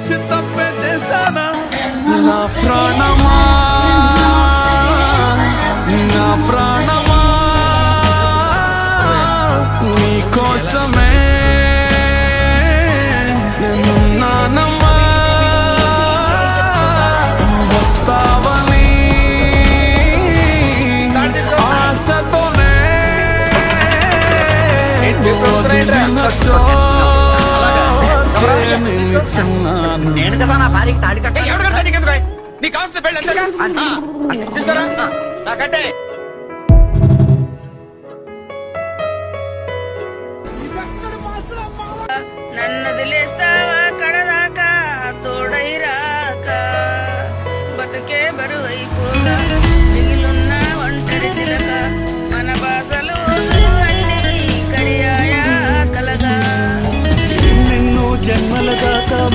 వచ్చి తప్పే చేశానా నా ప్రాణమా నా ప్రాణమా నీ కోసమే నేనున్నానమ్మా వస్తావని ఆశతోనే నేను కదా నా భార్యకి తాళి కట్టే ఎవడు కట్టా నీకు ఎందుకు నీ కావాల్సిన పెళ్ళి అంతేగా తీసుకురా నాకంటే నన్ను వదిలేస్తావా